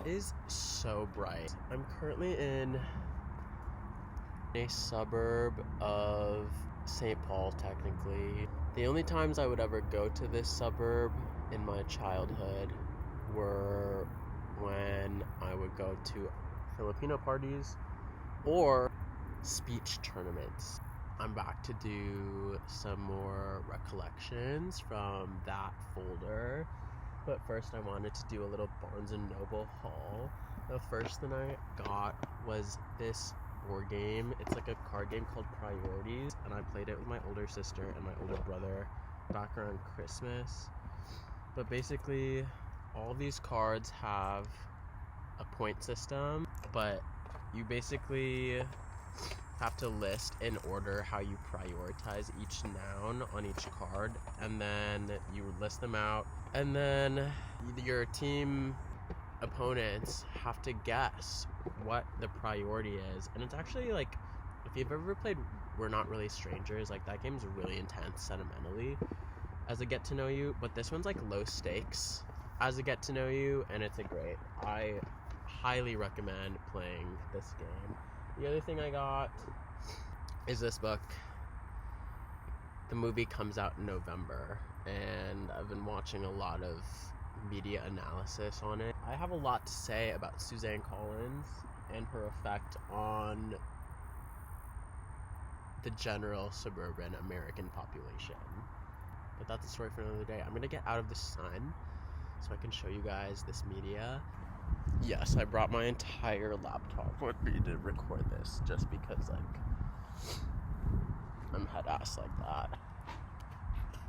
is so bright. I'm currently in a suburb of St. Paul, technically. The only times I would ever go to this suburb in my childhood were when I would go to Filipino parties or speech tournaments. I'm back to do some more recollections from that folder, but first I wanted to do a little Barnes & Noble haul. The first thing I got was this board game. It's like a card game called Priorities, and I played it with my older sister and my older brother back around Christmas. But basically, all these cards have a point system, but you basically have to list in order how you prioritize each noun on each card, and then you list them out, and then your team opponents have to guess what the priority is. And it's actually like, if you've ever played We're Not Really Strangers, like that game's really intense sentimentally as a get to know you, but this one's like low stakes as a get to know you, and it's a great, I highly recommend playing this game. The other thing I got is this book. The movie comes out in November, and I've been watching a lot of media analysis on it. I have a lot to say about Suzanne Collins and her effect on the general suburban American population. But that's a story for another day. I'm going to get out of the sun so I can show you guys this media. Yes, I brought my entire laptop with me to record this just because, like, I'm head-ass like that.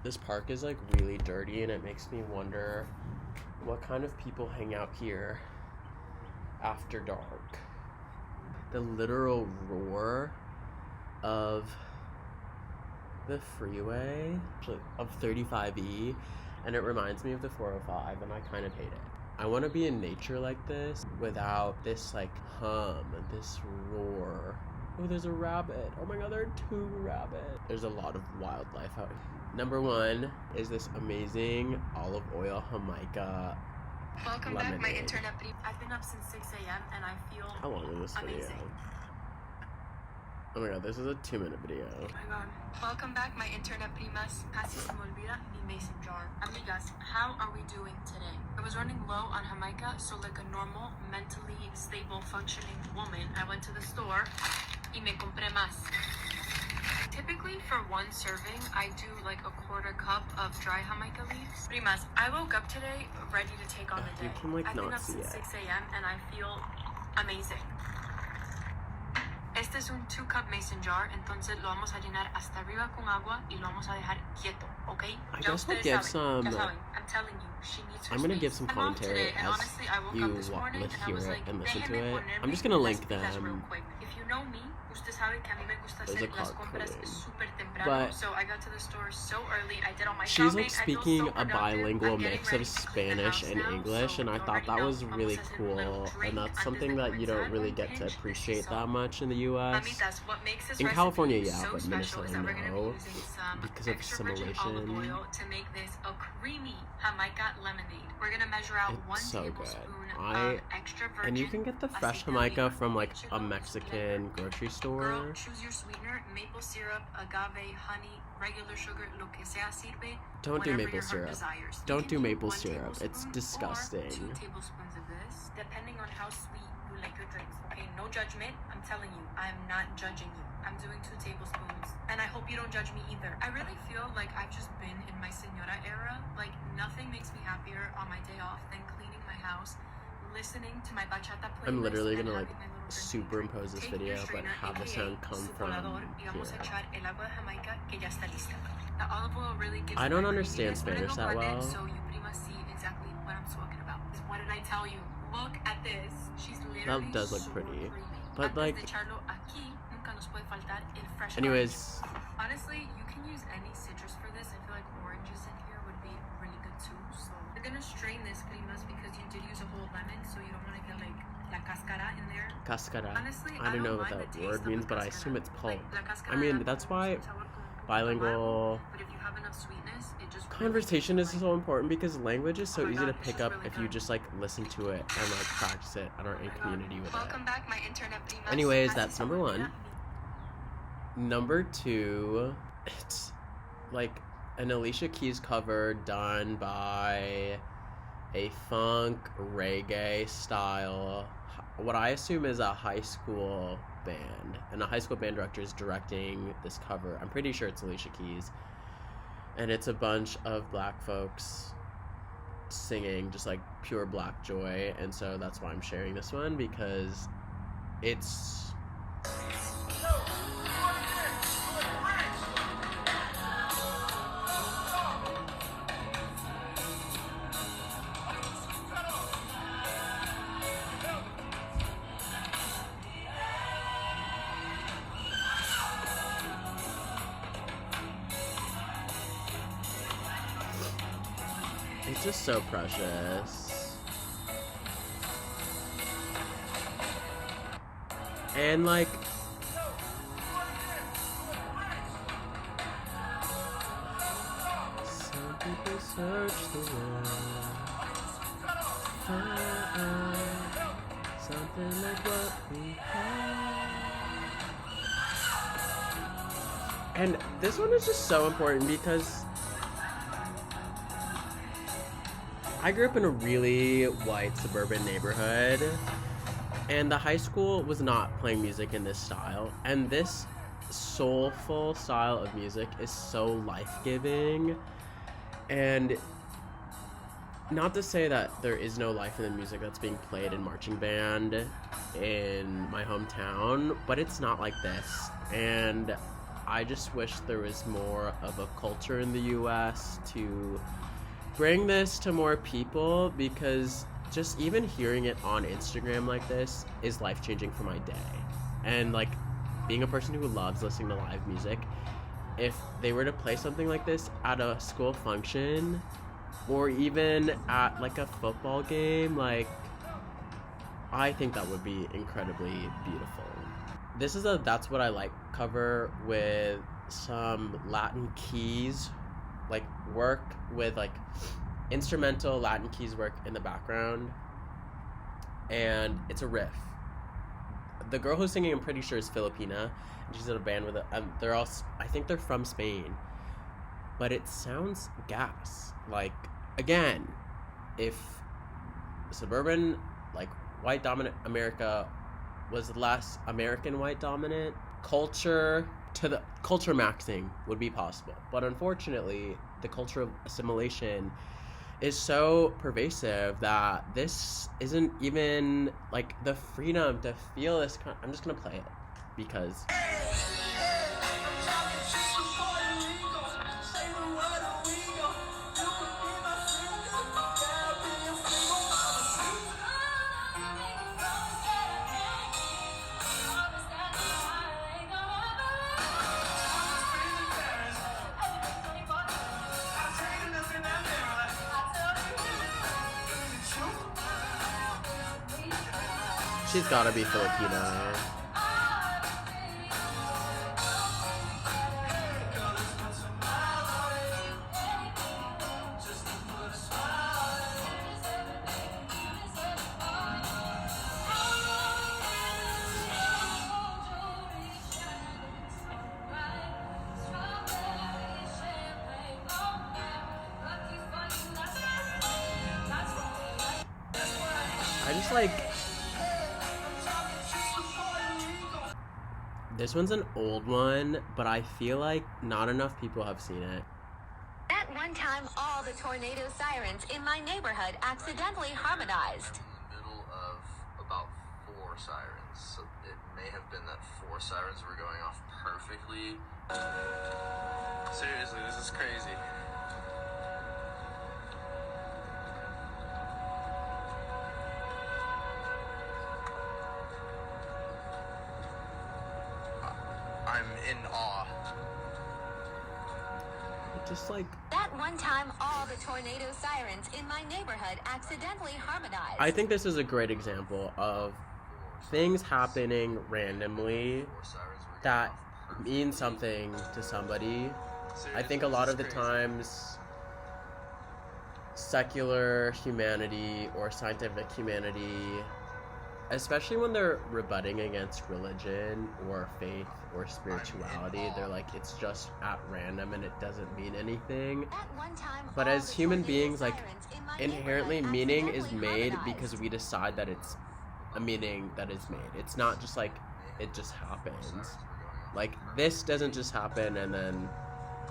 This park is, like, really dirty, and it makes me wonder what kind of people hang out here after dark. The literal roar of the freeway of 35E, and it reminds me of the 405, and I kind of hate it. I want to be in nature like this without this like hum, this roar. Oh, there's a rabbit. Oh my god, there are 2 rabbits. There's a lot of wildlife out here. Number 1 is this amazing olive oil Jamaica Welcome lemonade. back, my internet. I've been up since 6 a.m. and I feel How long is this video? amazing. Oh my god, this is a 2-minute video. Oh my god. Welcome back, my internet primas. Casi se me olvida mi mason jar. Amigas, how are we doing today? I was running low on Jamaica, so like a normal, mentally stable, functioning woman, I went to the store y me compré más. Typically, for one serving, I do like a 1/4 cup of dry Jamaica leaves. Primas, I woke up today ready to take on the day. You can like I've been not up see since it. 6 a.m. and I feel amazing. Este es un 2-cup mason jar, entonces lo vamos a llenar hasta arriba con agua y lo vamos a dejar quieto, ¿ok? I Ya guess I'll ustedes give saben, ya some. saben. I'm telling you, she needs her I'm gonna space. give some I'm off commentary today, and as honestly, I woke you up this morning and I hear was it like, and listen to déjenme it. ponerme I'm just gonna las link pilas real them. quick. If you know me, usted sabe que a mí me gusta There's hacer a las car compras coming. súper temprano, But so I got to the store so early. I did all my she's shopping. like I feel speaking so a productive. bilingual I'm getting mix ready of to clean the Spanish house and now, English, so and I you thought already that know, was vamos really a hacer un little cool, drink and that's antes something de that you don't comenzar. really Un get to pinch de appreciate that salt. much in the US. Mamitas, what makes this In recipe California, yeah, so but special Minnesota, is that we're going to be no, using some because of extra virgin olive assimilation. oil to make this a creamy Jamaica lemonade. We're going to measure out It's 1 so good. tablespoon of extra virgin. And you can get the fresh aceite de Jamaica oliva. from like Échalo a en su Mexican blender. grocery Girl, store. choose your sweetener, maple syrup, agave, honey, regular sugar, lo que sea sirve. Don't do Whatever maple your heart syrup. desires. You Don't can do maple 1 syrup. It's tablespoon disgusting. Or 2 tablespoons of this, depending on how sweet you like your drinks. Okay, no judgment. I'm telling you, I'm not judging you. I'm doing 2 tablespoons, and I hope you don't judge me either. I really feel like I've just been in my señora era. Like, nothing makes me happier on my day off than cleaning my house, listening to my bachata playlist. I'm literally and gonna like having my little drinking superimpose this Take video, your but strainer, have the aka sound come su from colador, y vamos a here. echar el agua de Jamaica que ya está lista. The olive oil really gives I me don't my understand creaminess when I Spanish go that blend it, well. so you pretty much see exactly what I'm talking about. What did I tell you? Look at this. She's literally That does look so pretty. creamy. But Antes like, de echarlo aquí, nunca nos puede faltar el fresh anyways, orange. Honestly, you can use any citrus for this. I feel like oranges in here would be really good too. So we're gonna strain this primas because you did use a whole lemon, so you don't want to get like la cáscara in there. cascara. Honestly, I don't know what mind that the taste word of means, the but I cáscara. assume it's pulp. Like, la cáscara I mean, da that's como why un sabor como un poquito bilingual amargo, but if you have have enough sweetness. It just Conversation is so important because language is so Oh my easy God, to it's pick just up really if you good. just like listen to it and like practice it and are in community with it. Welcome back, my internet primas. Anyways, Así that's se number me one. olvida. Number two, it's like an Alicia Keys cover done by a funk reggae style, what I assume is a high school band, and a high school band director is directing this cover. I'm pretty sure it's Alicia Keys, and it's a bunch of black folks singing just like pure black joy, and so that's why I'm sharing this one, because it's just so precious. And like some people search the world, find something like what we have. And this one is just so important because I grew up in a really white suburban neighborhood, and the high school was not playing music in this style, and this soulful style of music is so life-giving. And not to say that there is no life in the music that's being played in marching band in my hometown, but it's not like this. And I just wish there was more of a culture in the US to bring this to more people, because just even hearing it on Instagram like this is life-changing for my day. And like being a person who loves listening to live music, if they were to play something like this at a school function or even at like a football game, like I think that would be incredibly beautiful. This is a That's What I Like cover with some Latin keys, like work with like instrumental Latin keys work in the background, and it's a riff. The girl who's singing, I'm pretty sure, is Filipina, and she's in a band with they're all, I think they're from Spain, but it sounds gas. Like, again, if suburban, like white dominant America was less American white dominant, culture maxing would be possible. But unfortunately, the culture of assimilation is so pervasive that this isn't even like the freedom to feel this. I'm just gonna play it because she's gotta be Filipina. I just like, this one's an old one, but I feel like not enough people have seen it. At one time, all the tornado sirens in my neighborhood accidentally harmonized. In the middle of about 4 sirens, so it may have been that 4 sirens were going off perfectly. Seriously, this is crazy. I'm in awe. Just like, At one time, all the tornado sirens in my neighborhood accidentally harmonized. I think this is a great example of things happening randomly 4 sirens were going that off perfectly. mean something to somebody, I think a lot of the times secular humanity or scientific humanity, especially when they're rebutting against religion or faith or spirituality, they're like, it's just at random and it doesn't mean anything. But as human beings, like, inherently meaning is made because we decide that it's a meaning that is made. It's not just like it just happens. Like, this doesn't just happen and then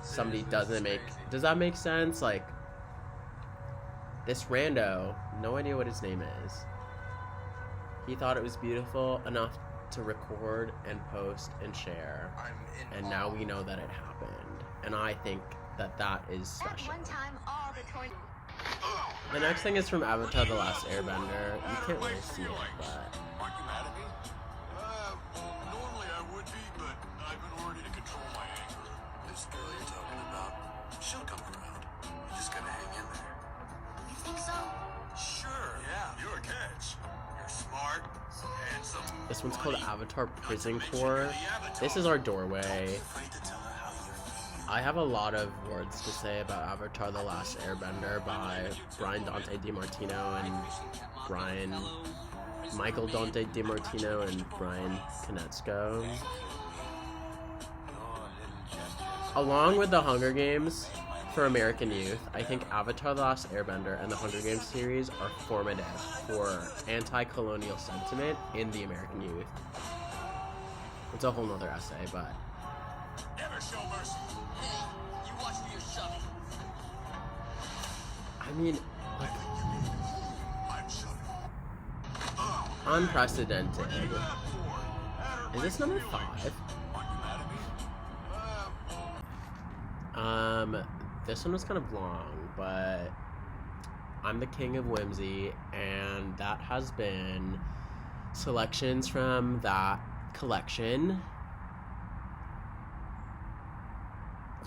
somebody doesn't make... Does that make sense? Like, this rando, no idea what his name is. He thought it was beautiful enough to record and post and share. And now we know that it happened. And I think that that is special. The next thing is from Avatar: The Last Airbender. You can't really see it, but... Normally I would be, but I've been working to control my anger. This girl you're talking about, she'll come around. You just gotta hang in there. You think so? Sure, yeah. You're a catch. You're smart, handsome. This one's called Avatar Prison Core. This is our doorway. I have a lot of words to say about Avatar: The Last Airbender by Brian Dante DiMartino and Michael Dante DiMartino and Brian Konietzko. Along with the Hunger Games for American youth, I think Avatar: The Last Airbender and the Hunger Games series are formative for anti-colonial sentiment in the American youth. It's a whole nother essay, but... Never show mercy. Hey, you watch for your shoving. I mean, like, I'm shoving. unprecedented. Is this number 5? This one was kind of long, but I'm the king of whimsy, and that has been selections from that collection.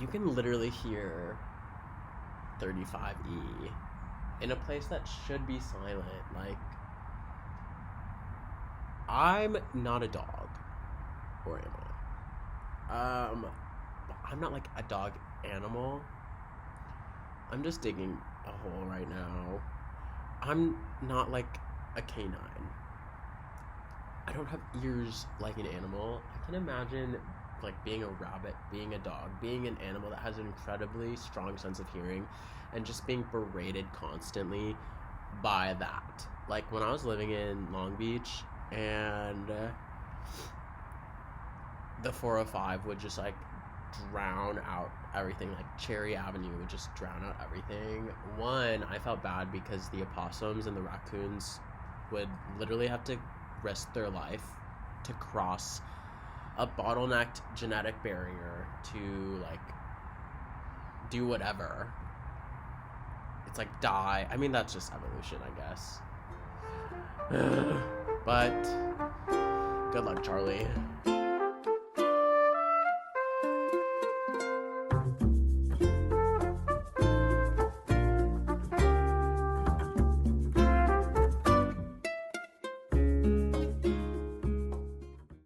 You can literally hear 35E in a place that should be silent. Like, I'm not a dog, or am I? I'm not like a dog animal. I'm just digging a hole right now. I'm not like a canine. I don't have ears like an animal. I can imagine like being a rabbit, being a dog, being an animal that has an incredibly strong sense of hearing and just being berated constantly by that. Like when I was living in Long Beach and the 405 would just like drown out everything, like Cherry Avenue would just drown out everything. One, I felt bad because the opossums and the raccoons would literally have to risk their life to cross a bottlenecked genetic barrier to like do whatever. It's like die. I mean, that's just evolution, I guess. But good luck, Charlie.